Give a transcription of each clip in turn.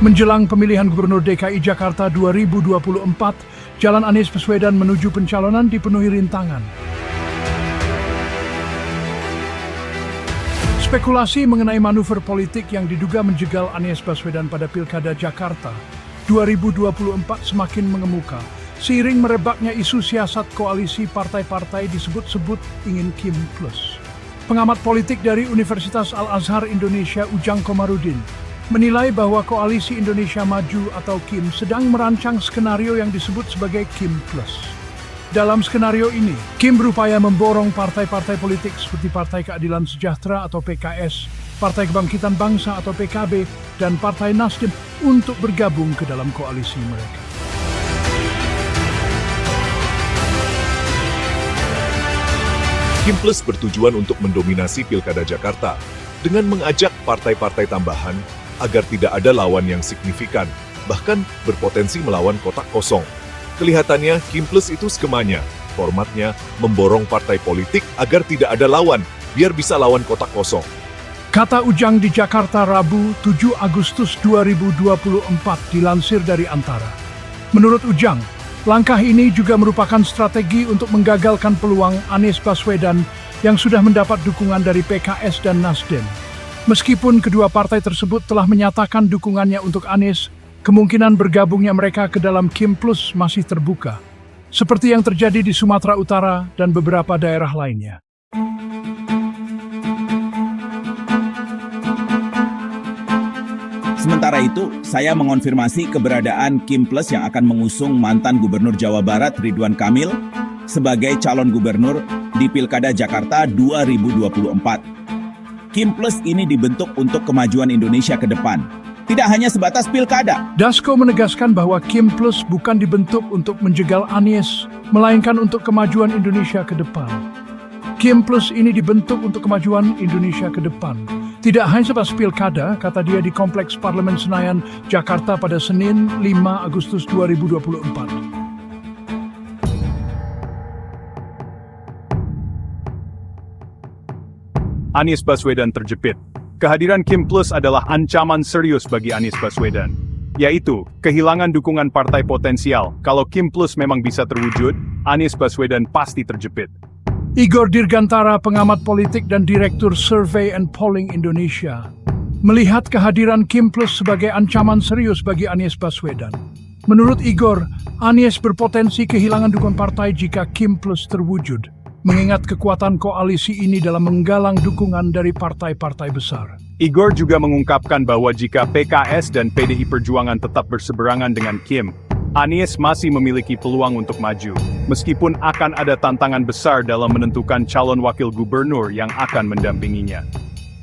Menjelang pemilihan Gubernur DKI Jakarta 2024, jalan Anies Baswedan menuju pencalonan dipenuhi rintangan. Spekulasi mengenai manuver politik yang diduga menjegal Anies Baswedan pada Pilkada Jakarta 2024 semakin mengemuka, seiring merebaknya isu siasat koalisi partai-partai disebut-sebut ingin Kim Plus. Pengamat politik dari Universitas Al-Azhar Indonesia Ujang Komarudin menilai bahwa koalisi Indonesia Maju atau KIM sedang merancang skenario yang disebut sebagai Kim Plus. Dalam skenario ini, Kim berupaya memborong partai-partai politik seperti Partai Keadilan Sejahtera atau PKS, Partai Kebangkitan Bangsa atau PKB, dan Partai Nasdem untuk bergabung ke dalam koalisi mereka. Kim Plus bertujuan untuk mendominasi Pilkada Jakarta dengan mengajak partai-partai tambahan agar tidak ada lawan yang signifikan, bahkan berpotensi melawan kotak kosong. Kelihatannya Kim Plus itu skemanya, formatnya memborong partai politik agar tidak ada lawan, biar bisa lawan kotak kosong. Kata Ujang di Jakarta Rabu 7 Agustus 2024 dilansir dari Antara. Menurut Ujang, langkah ini juga merupakan strategi untuk menggagalkan peluang Anies Baswedan yang sudah mendapat dukungan dari PKS dan Nasdem. Meskipun kedua partai tersebut telah menyatakan dukungannya untuk Anies, kemungkinan bergabungnya mereka ke dalam Kim Plus masih terbuka, seperti yang terjadi di Sumatera Utara dan beberapa daerah lainnya. Sementara itu, saya mengonfirmasi keberadaan Kim Plus yang akan mengusung mantan Gubernur Jawa Barat Ridwan Kamil sebagai calon gubernur di Pilkada Jakarta 2024. Kim Plus ini dibentuk untuk kemajuan Indonesia ke depan, tidak hanya sebatas pilkada. Dasko menegaskan bahwa Kim Plus bukan dibentuk untuk menjegal Anies, melainkan untuk kemajuan Indonesia ke depan. Kim Plus ini dibentuk untuk kemajuan Indonesia ke depan. Tidak hanya sebatas pilkada, kata dia di Kompleks Parlemen Senayan, Jakarta pada Senin 5 Agustus 2024. Anies Baswedan terjepit. Kehadiran Kim Plus adalah ancaman serius bagi Anies Baswedan, yaitu kehilangan dukungan partai potensial. Kalau Kim Plus memang bisa terwujud, Anies Baswedan pasti terjepit. Igor Dirgantara, pengamat politik dan Direktur Survey and Polling Indonesia, melihat kehadiran Kim Plus sebagai ancaman serius bagi Anies Baswedan. Menurut Igor, Anies berpotensi kehilangan dukungan partai jika Kim Plus terwujud, mengingat kekuatan koalisi ini dalam menggalang dukungan dari partai-partai besar. Igor juga mengungkapkan bahwa jika PKS dan PDI Perjuangan tetap berseberangan dengan Kim, Anies masih memiliki peluang untuk maju, meskipun akan ada tantangan besar dalam menentukan calon wakil gubernur yang akan mendampinginya.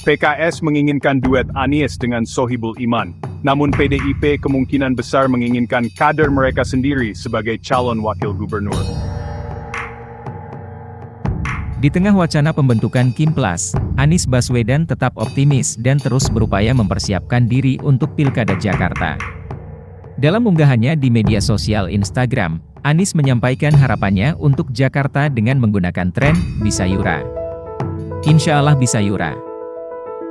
PKS menginginkan duet Anies dengan Sohibul Iman, namun PDIP kemungkinan besar menginginkan kader mereka sendiri sebagai calon wakil gubernur. Di tengah wacana pembentukan Kim Plus, Anies Baswedan tetap optimis dan terus berupaya mempersiapkan diri untuk Pilkada Jakarta. Dalam unggahannya di media sosial Instagram, Anies menyampaikan harapannya untuk Jakarta dengan menggunakan tren Bisa Yura. Insya Allah bisa Yura.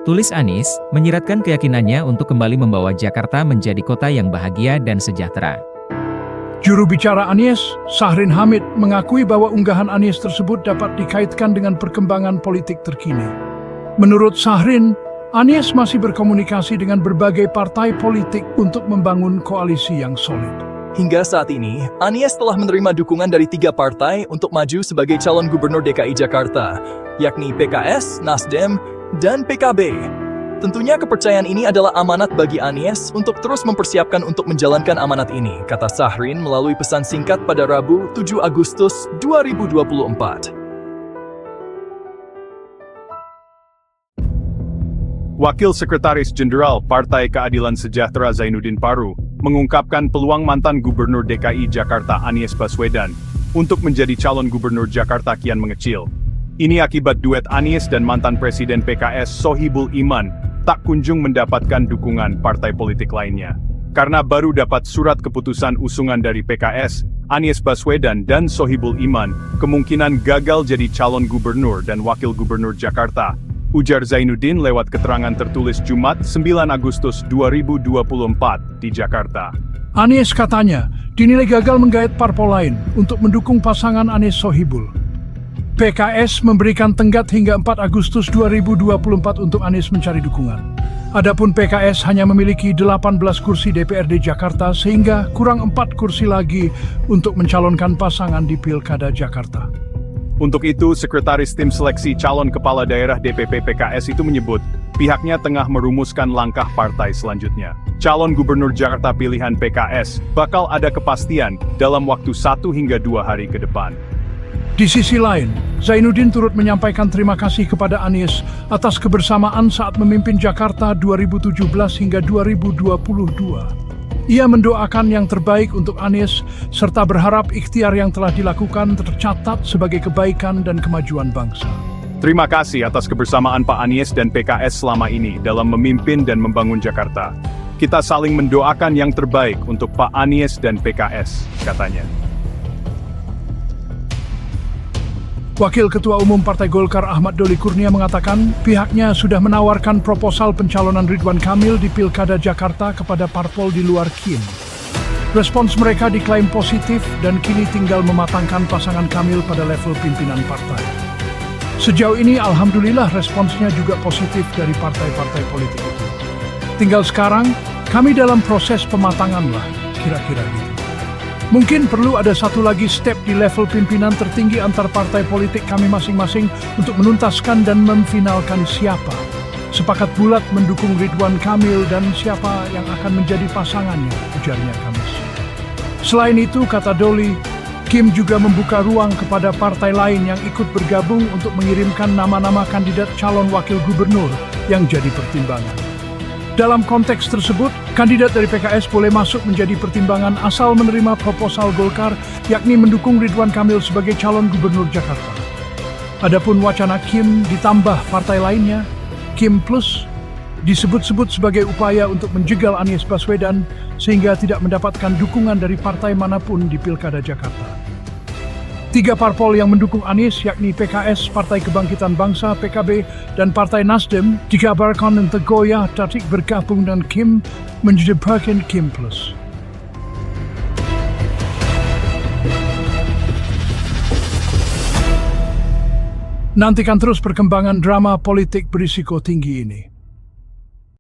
Tulis Anies, menyiratkan keyakinannya untuk kembali membawa Jakarta menjadi kota yang bahagia dan sejahtera. Juru bicara Anies, Sahrin Hamid, mengakui bahwa unggahan Anies tersebut dapat dikaitkan dengan perkembangan politik terkini. Menurut Sahrin, Anies masih berkomunikasi dengan berbagai partai politik untuk membangun koalisi yang solid. Hingga saat ini, Anies telah menerima dukungan dari 3 partai untuk maju sebagai calon gubernur DKI Jakarta, yakni PKS, Nasdem, dan PKB. Tentunya kepercayaan ini adalah amanat bagi Anies untuk terus mempersiapkan untuk menjalankan amanat ini, kata Sahrin melalui pesan singkat pada Rabu 7 Agustus 2024. Wakil Sekretaris Jenderal Partai Keadilan Sejahtera Zainuddin Paru mengungkapkan peluang mantan Gubernur DKI Jakarta Anies Baswedan untuk menjadi calon gubernur Jakarta kian mengecil. Ini akibat duet Anies dan mantan Presiden PKS Sohibul Iman tak kunjung mendapatkan dukungan partai politik lainnya. Karena baru dapat surat keputusan usungan dari PKS, Anies Baswedan dan Sohibul Iman kemungkinan gagal jadi calon gubernur dan wakil gubernur Jakarta ujar Zainuddin lewat keterangan tertulis Jumat 9 Agustus 2024 di Jakarta. Anies katanya dinilai gagal menggait parpol lain untuk mendukung pasangan Anies Sohibul. PKS memberikan tenggat hingga 4 Agustus 2024 untuk Anies mencari dukungan. Adapun PKS hanya memiliki 18 kursi DPRD Jakarta sehingga kurang 4 kursi lagi untuk mencalonkan pasangan di Pilkada Jakarta. Untuk itu, Sekretaris Tim Seleksi Calon Kepala Daerah DPP PKS itu menyebut, pihaknya tengah merumuskan langkah partai selanjutnya. Calon Gubernur Jakarta pilihan PKS bakal ada kepastian dalam waktu 1 hingga 2 hari ke depan. Di sisi lain, Zainuddin turut menyampaikan terima kasih kepada Anies atas kebersamaan saat memimpin Jakarta 2017 hingga 2022. Ia mendoakan yang terbaik untuk Anies, serta berharap ikhtiar yang telah dilakukan tercatat sebagai kebaikan dan kemajuan bangsa. Terima kasih atas kebersamaan Pak Anies dan PKS selama ini dalam memimpin dan membangun Jakarta. Kita saling mendoakan yang terbaik untuk Pak Anies dan PKS, katanya. Wakil Ketua Umum Partai Golkar Ahmad Doli Kurnia mengatakan pihaknya sudah menawarkan proposal pencalonan Ridwan Kamil di Pilkada Jakarta kepada parpol di luar KIM. Respons mereka diklaim positif dan kini tinggal mematangkan pasangan Kamil pada level pimpinan partai. Sejauh ini alhamdulillah responsnya juga positif dari partai-partai politik itu. Tinggal sekarang kami dalam proses pematangan lah, kira-kira gitu. Mungkin perlu ada satu lagi step di level pimpinan tertinggi antar partai politik kami masing-masing untuk menuntaskan dan memfinalkan siapa sepakat bulat mendukung Ridwan Kamil dan siapa yang akan menjadi pasangannya, ujarnya Kamis. Selain itu, kata Doli, Kim juga membuka ruang kepada partai lain yang ikut bergabung untuk mengirimkan nama-nama kandidat calon wakil gubernur yang jadi pertimbangan. Dalam konteks tersebut, kandidat dari PKS boleh masuk menjadi pertimbangan asal menerima proposal Golkar, yakni mendukung Ridwan Kamil sebagai calon gubernur Jakarta. Adapun wacana Kim ditambah partai lainnya, Kim Plus, disebut-sebut sebagai upaya untuk menjegal Anies Baswedan sehingga tidak mendapatkan dukungan dari partai manapun di Pilkada Jakarta. 3 parpol yang mendukung Anies, yakni PKS, Partai Kebangkitan Bangsa, PKB, dan Partai Nasdem, dikabarkan untuk goyah tarik bergabung dengan Kim menjadi bagian Kim Plus. Nantikan terus perkembangan drama politik berisiko tinggi ini.